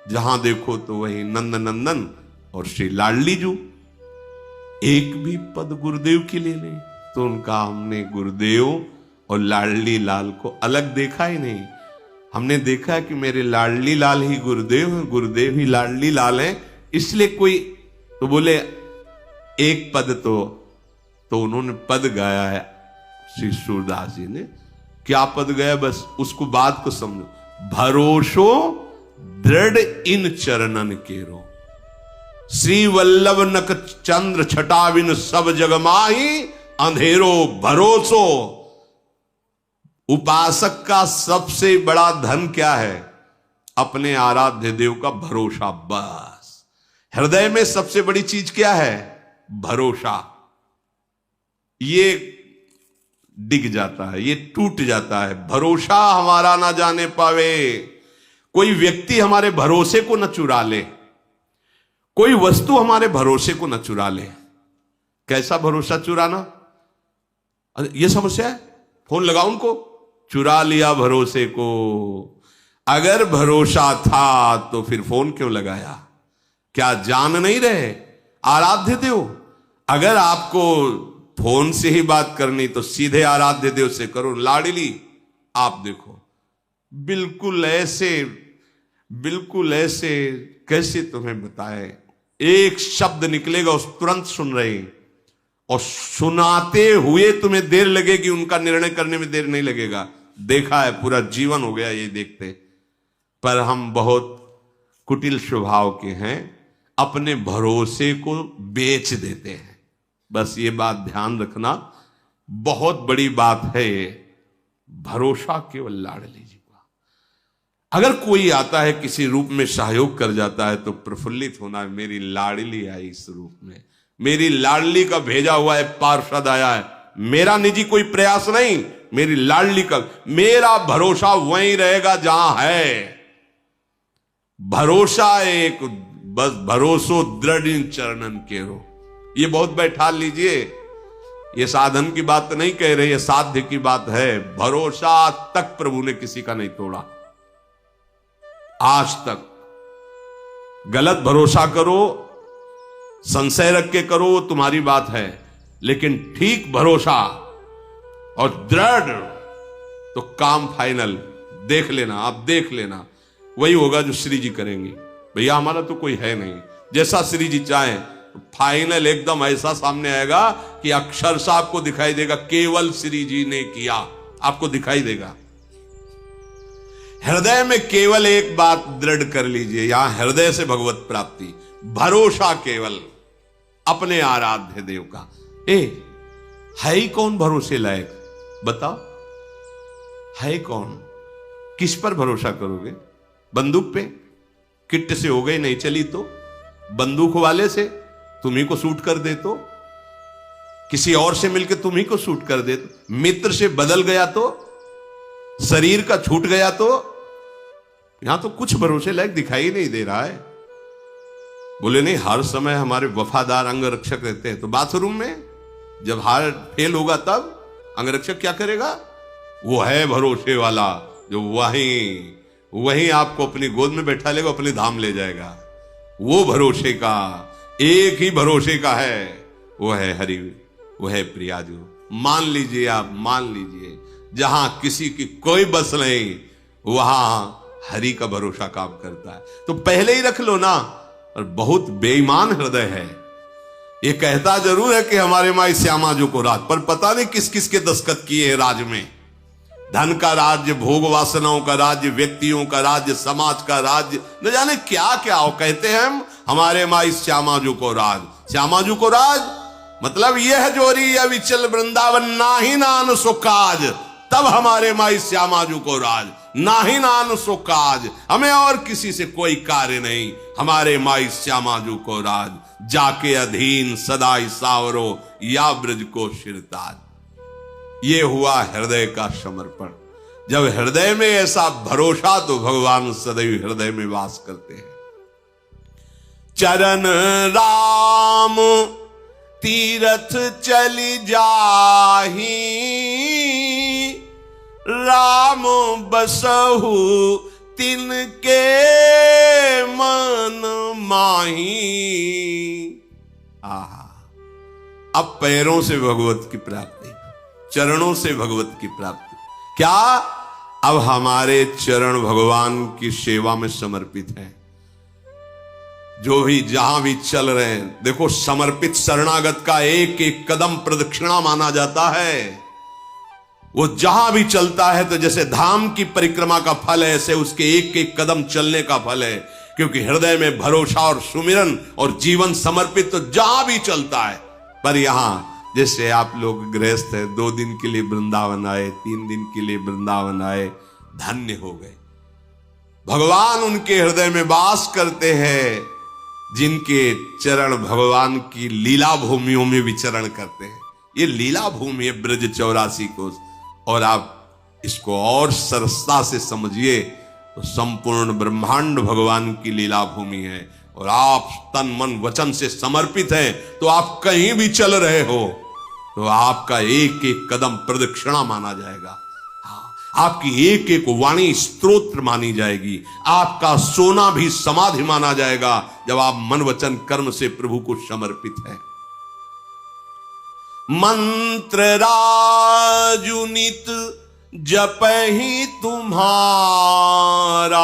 जहां देखो तो वही नंद नंदन और श्री लाडली जू, एक भी पद गुरुदेव की ले लें। तो उनका हमने गुरुदेव और लाडली लाल को अलग देखा ही नहीं, हमने देखा कि मेरे लाडली लाल ही गुरुदेव हैं, गुरुदेव ही लाडली लाल हैं, इसलिए कोई। तो बोले एक पद तो उन्होंने पद गाया है श्री सूरदास जी ने। क्या पद गाया, बस उसको बात को समझो। भरोसो दृढ़ इन चरणन केरो, श्री वल्लभ नक चंद्र छटाविन सब जग माही, अंधेरो भरोसो। उपासक का सबसे बड़ा धन क्या है? अपने आराध्य देव का भरोसा, बस। हृदय में सबसे बड़ी चीज क्या है? भरोसा। ये डिग जाता है, ये टूट जाता है, भरोसा हमारा ना जाने पावे। कोई व्यक्ति हमारे भरोसे को न चुरा ले, कोई वस्तु हमारे भरोसे को न चुरा ले। कैसा भरोसा चुराना? ये समस्या है। फोन लगाओ उनको, चुरा लिया भरोसे को। अगर भरोसा था तो फिर फोन क्यों लगाया? क्या जान नहीं रहे आराध्य देव? अगर आपको फोन से ही बात करनी तो सीधे आराध्य देव से करो। लाडली आप देखो, बिल्कुल ऐसे कैसे तुम्हें बताए, एक शब्द निकलेगा उस तुरंत सुन रहे, और सुनाते हुए तुम्हें देर लगेगी, उनका निर्णय करने में देर नहीं लगेगा। देखा है, पूरा जीवन हो गया ये देखते। पर हम बहुत कुटिल स्वभाव के हैं, अपने भरोसे को बेच देते हैं। बस ये बात ध्यान रखना, बहुत बड़ी बात है ये। भरोसा केवल लाडली जी का। अगर कोई आता है किसी रूप में सहयोग कर जाता है तो प्रफुल्लित होना है, मेरी लाडली आई इस रूप में, मेरी लाडली का भेजा हुआ है पार्षद आया है। मेरा निजी कोई प्रयास नहीं, मेरी लाडली का। मेरा भरोसा वहीं रहेगा जहां है। भरोसा एक, बस भरोसो दृढ़ चरणन केरो। ये बहुत बैठा लीजिए, ये साधन की बात नहीं कह रही है, साध्य की बात है। भरोसा तक प्रभु ने किसी का नहीं तोड़ा आज तक। गलत भरोसा करो, संशय रख के करो, वो तुम्हारी बात है, लेकिन ठीक भरोसा और दृढ़ तो काम फाइनल। देख लेना, आप देख लेना, वही होगा जो श्री जी करेंगे। भैया हमारा तो कोई है नहीं, जैसा श्री जी चाहे फाइनल एकदम ऐसा सामने आएगा कि अक्षरशः आपको दिखाई देगा केवल श्री जी ने किया, आपको दिखाई देगा। हृदय में केवल एक बात दृढ़ कर लीजिए, यहां हृदय से भगवत प्राप्ति, भरोसा केवल अपने आराध्य देव का। है ही कौन भरोसे लायक? बताओ, है कौन? किस पर भरोसा करोगे? बंदूक पे? किट से हो गई नहीं चली तो? बंदूक वाले से तुम्ही को शूट कर दे तो? किसी और से मिलकर तुम्ही को शूट कर दे तो? मित्र से बदल गया तो? शरीर का छूट गया तो? यहां तो कुछ भरोसे लायक दिखाई नहीं दे रहा है। बोले नहीं, हर समय हमारे वफादार अंगरक्षक रहते हैं। तो बाथरूम में जब हार्ट फेल होगा तब अंगरक्षक क्या करेगा? वो है भरोसे वाला जो वहीं आपको अपनी गोद में बैठा लेगा, अपने धाम ले जाएगा। वो भरोसे का एक ही भरोसे का है, वो है हरि, वो है प्रियाजू। मान लीजिए, आप मान लीजिए, जहां किसी की कोई बस नहीं वहां हरि का भरोसा काम करता है। तो पहले ही रख लो ना। और बहुत बेईमान हृदय है, ये कहता जरूर है कि हमारे माई श्यामा जो को राज, पर पता नहीं किस किस के दस्तखत किए हैं राज में। धन का राज्य, भोग वासनाओं का राज्य, व्यक्तियों का राज्य, समाज का राज्य, न जाने क्या क्या हो। कहते हैं हम हमारे माई श्यामाजू को राज, श्यामाजू को राज मतलब यह जोरी अविचल वृंदावन नाही नान सुकाज, तब हमारे माई श्यामाजू को राज, नाही नान सुकाज, हमें और किसी से कोई कार्य नहीं, हमारे माई श्यामाजू को राज, जाके अधीन सदाई सावरो या ब्रज को शिरताज। ये हुआ हृदय का समर्पण। जब हृदय में ऐसा भरोसा, तो भगवान सदैव हृदय में वास करते हैं। चरण राम तीरथ चली जाही, राम बसहु तिनके मन माही। अब पैरों से भगवत की प्राप्ति, चरणों से भगवत की प्राप्ति। क्या अब हमारे चरण भगवान की सेवा में समर्पित हैं। जो भी जहां भी चल रहे हैं, देखो समर्पित शरणागत का एक एक कदम प्रदक्षिणा माना जाता है। वो जहां भी चलता है तो जैसे धाम की परिक्रमा का फल है, ऐसे उसके एक एक कदम चलने का फल है। क्योंकि हृदय में भरोसा और सुमिरन और जीवन समर्पित तो जहां भी चलता है। पर यहां जैसे आप लोग गृहस्थ है, 2 दिन के लिए वृंदावन आए, 3 दिन के लिए वृंदावन आए, धन्य हो गए। भगवान उनके हृदय में वास करते हैं जिनके चरण भगवान की लीला भूमियों में विचरण करते हैं। ये लीला भूमि है ब्रज 84 कोस। और आप इसको और सरसता से समझिए तो संपूर्ण ब्रह्मांड भगवान की लीला भूमि है। और आप तन मन वचन से समर्पित हैं, तो आप कहीं भी चल रहे हो तो आपका एक एक कदम प्रदक्षिणा माना जाएगा। आपकी एक एक वाणी स्तोत्र मानी जाएगी। आपका सोना भी समाधि माना जाएगा जब आप मन वचन कर्म से प्रभु को समर्पित हैं। मंत्र राजुनित जपहि तुम्हारा,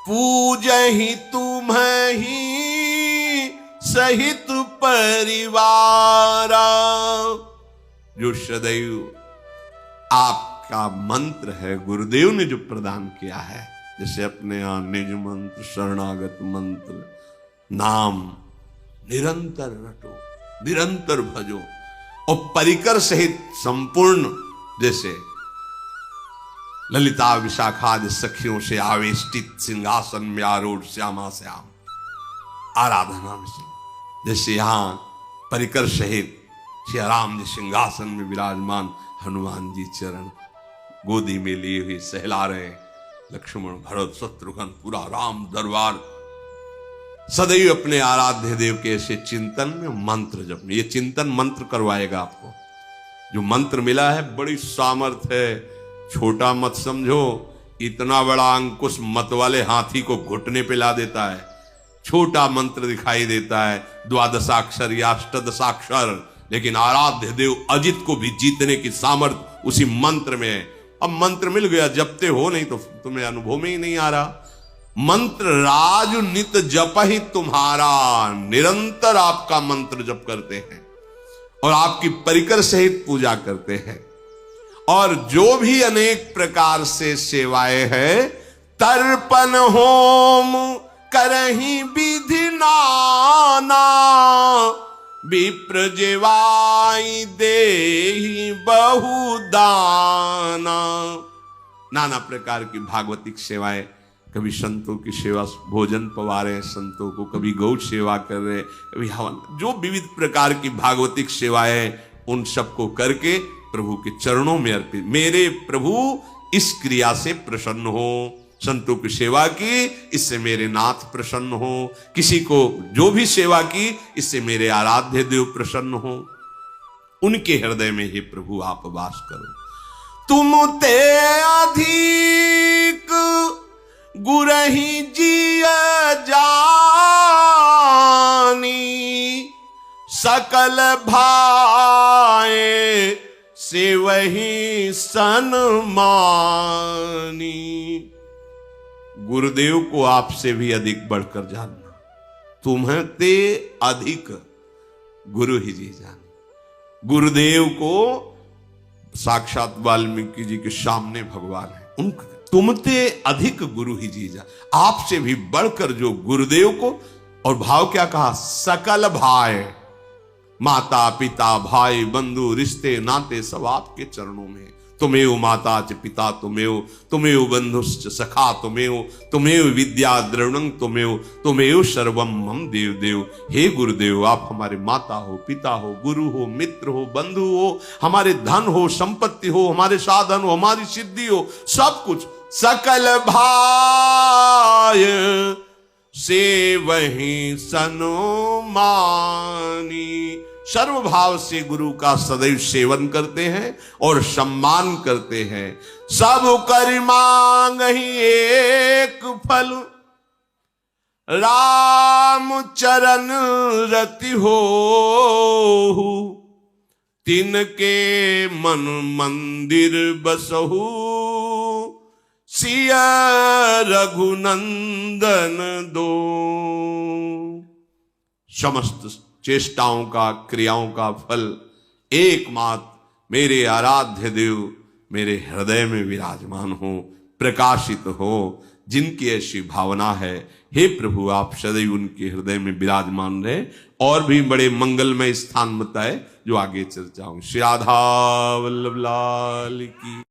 पूजहि तुम्हि सहित परिवारा। जो सदैव आपका मंत्र है, गुरुदेव ने जो प्रदान किया है, जैसे अपने यहां निज मंत्र, शरणागत मंत्र, नाम निरंतर रटो, निरंतर भजो। और परिकर सहित संपूर्ण, जैसे ललिता विशाखादि सखियों से आवेष्टित सिंहासन में आरूढ़ श्यामा श्याम आराधना में से, जैसे यहां परिकर सहित श्री राम जी सिंहासन में विराजमान, हनुमान जी चरण गोदी में लिए हुए सहला रहे, लक्ष्मण भरत शत्रुघ्न पूरा राम दरबार सदैव अपने आराध्य देव के ऐसे चिंतन में मंत्र जपने। ये चिंतन मंत्र करवाएगा आपको। जो मंत्र मिला है बड़ी सामर्थ है, छोटा मत समझो। इतना बड़ा अंकुश मत वाले हाथी को घुटने पे ला देता है। छोटा मंत्र दिखाई देता है, 12 या 18, लेकिन आराध्य देव अजित को भी जीतने की सामर्थ उसी मंत्र में है। अब मंत्र मिल गया, जपते हो, नहीं तो तुम्हें अनुभव में ही नहीं आ रहा। मंत्र राज नित जप ही तुम्हारा, निरंतर आपका मंत्र जप करते हैं और आपकी परिकर सहित पूजा करते हैं। और जो भी अनेक प्रकार से सेवाएं हैं, तर्पण होम करही विधि नाना, विप्र जेवाई देहि बहुदाना। नाना प्रकार की भागवतिक सेवाएं, कभी संतों की सेवा, भोजन पवा रहे हैं संतों को, कभी गौ सेवा कर रहे, कभी हवन, जो विविध प्रकार की भागवतिक सेवाएं, उन सबको करके प्रभु के चरणों में अर्पित। मेरे प्रभु इस क्रिया से प्रसन्न हो, संतों की सेवा की, इससे मेरे नाथ प्रसन्न हो। किसी को जो भी सेवा की, इससे मेरे आराध्य देव प्रसन्न हो। उनके हृदय में ही प्रभु आप वास करो। तुम ते अधिक गुरहि जिय जा सकल भाए से वही सन्मानी। गुरुदेव को आपसे भी अधिक बढ़कर जानना, तुम्हें ते अधिक गुरु ही जी जाने। गुरुदेव को साक्षात वाल्मीकि जी के सामने भगवान है, उनका तुमते अधिक गुरु ही जी जा, आपसे भी बढ़कर जो गुरुदेव को। और भाव क्या कहा, सकल भाई, माता पिता भाई बंधु रिश्ते नाते सब आपके चरणों में। तुमेव माता च पिता तुमेव, तुमेव बंधुश्च सखा तुमेव, तुमेव विद्या द्रविणं तुमेव, तुमेव सर्वम मम देव देव। हे गुरुदेव, आप हमारे माता हो, पिता हो, गुरु हो, मित्र हो, बंधु हो, हमारे धन हो, संपत्ति हो, हमारे साधन हो, हमारी सिद्धि हो, सब कुछ। सकल भाय से वही सन्मानी। सर्वभाव से गुरु का सदैव सेवन करते हैं और सम्मान करते हैं। सब कर मांग ही एक फल, राम चरण रति हो। तिनके मन मंदिर बसहु, सिया रघुनंदन दो। समस्त चेष्टाओं का, क्रियाओं का फल एकमात्र मेरे आराध्य देव मेरे हृदय में विराजमान हो, प्रकाशित हो। जिनकी ऐसी भावना है, हे प्रभु आप सदैव उनके हृदय में विराजमान रहे। और भी बड़े मंगलमय स्थान बताए जो आगे चर्चा होंगे। श्री राधा वल्लभ लाल की।